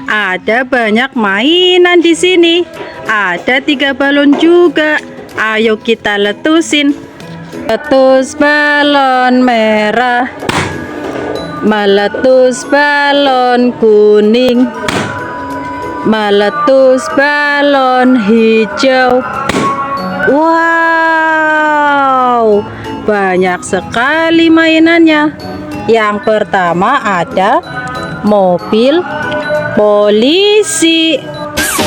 Ada banyak mainan di sini. Ada 3 balon juga. Ayo kita letusin. Letus balon merah, meletus balon kuning, meletus balon hijau. Wow, banyak sekali mainannya. Yang pertama ada mobil polisi.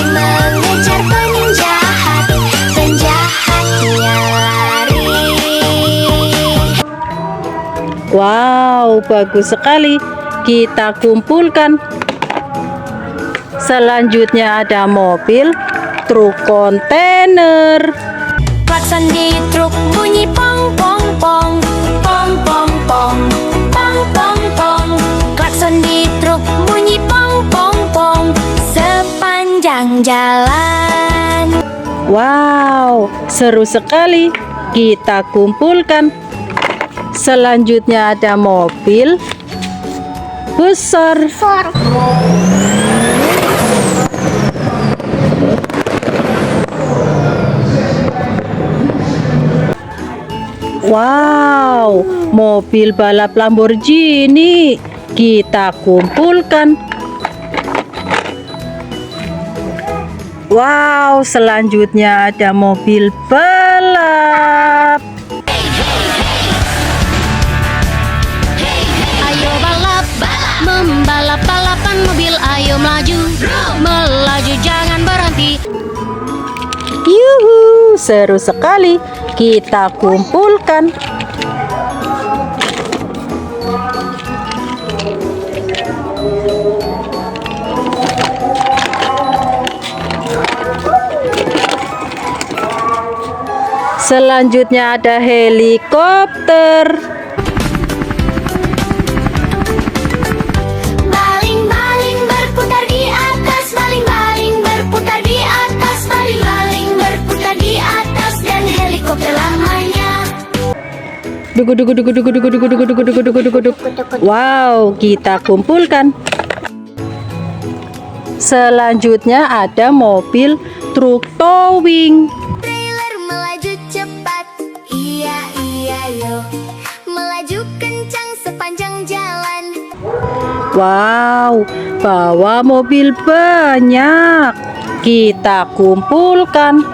Mengejar penjahat, penjahatnya lari. Wow, bagus sekali. Kita kumpulkan. Selanjutnya ada mobil truk kontainer. Klakson di truk bunyi pong pong pong, pong pong pong, pong pong pong. Klakson di truk bunyi pong pong pong sepanjang jalan. Wow, seru sekali. Kita kumpulkan. Selanjutnya ada mobil besar. Wow, mobil balap Lamborghini. Kita kumpulkan. Wow, selanjutnya ada mobil balap. Ayo balap, membalap balapan mobil. Ayo melaju, melaju jangan berhenti. Yuhu, seru sekali. Kita kumpulkan. Selanjutnya ada helikopter. Baling-baling berputar di atas, baling-baling berputar di atas, baling-baling berputar di atas, dan helikopter lamanya. Dugu dugu dugu dugu dugu dugu dugu dugu dugu dugu dugu dugu. Wow, kita kumpulkan. Selanjutnya ada mobil truk towing. Trailer melaju cepat, iya iya yo, melaju kencang sepanjang jalan. Wow, bawa mobil banyak. Kita kumpulkan.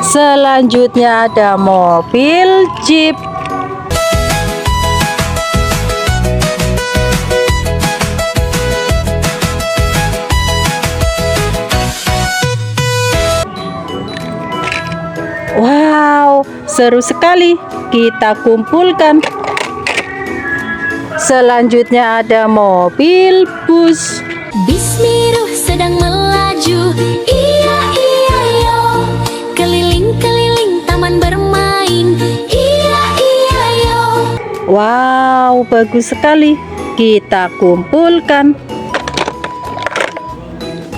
Selanjutnya ada mobil jeep. Wow, seru sekali. Kita kumpulkan. Selanjutnya ada mobil bus. Bismiruh sedang melaju, iya iya yo, keliling-keliling taman bermain, iya iya yo. Wow, bagus sekali. Kita kumpulkan.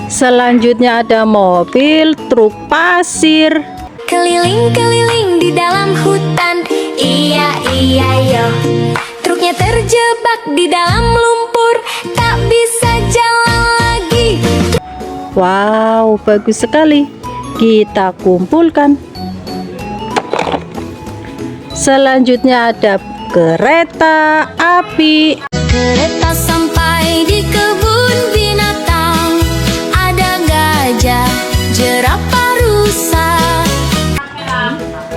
Selanjutnya ada mobil truk pasir. Keliling-keliling di dalam hutan, iya iya yo, truknya terjebak di dalam lumpur, tak bisa jalan lagi. Wow, bagus sekali. Kita kumpulkan. Selanjutnya ada kereta api. Kereta sampai di kebun binatang, ada gajah, jerapah, rusa.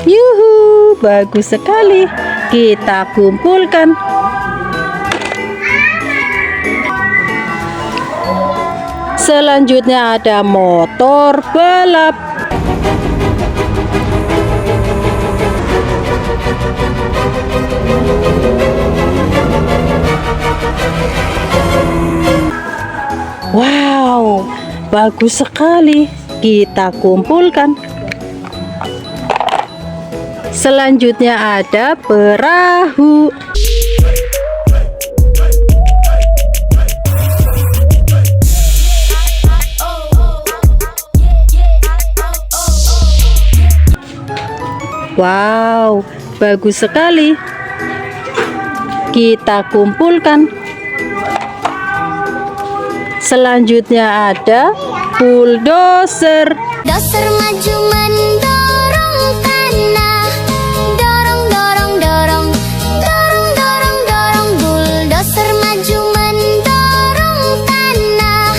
Yuhu, bagus sekali. Kita kumpulkan. Selanjutnya ada motor balap. Wow, bagus sekali. Kita kumpulkan. Selanjutnya ada perahu. Wow, bagus sekali. kita kumpulkan. Selanjutnya ada bulldozer. Doser maju mendorong tanah. Dorong, dorong, dorong. Dorong, dorong, dorong. Bulldozer maju mendorong tanah.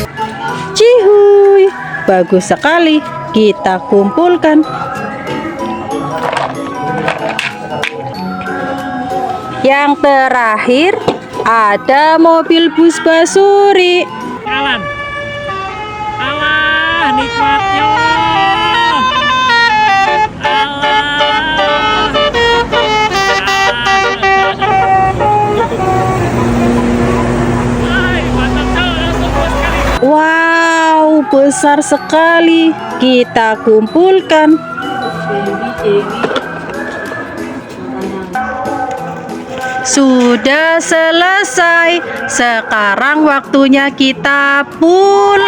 Cihuy, bagus sekali. Kita kumpulkan. Yang terakhir ada mobil bus basuri. Jalan. Alah, nikmatnya. Wow, besar sekali. Kita kumpulkan. Sudah selesai. Sekarang waktunya kita pulang.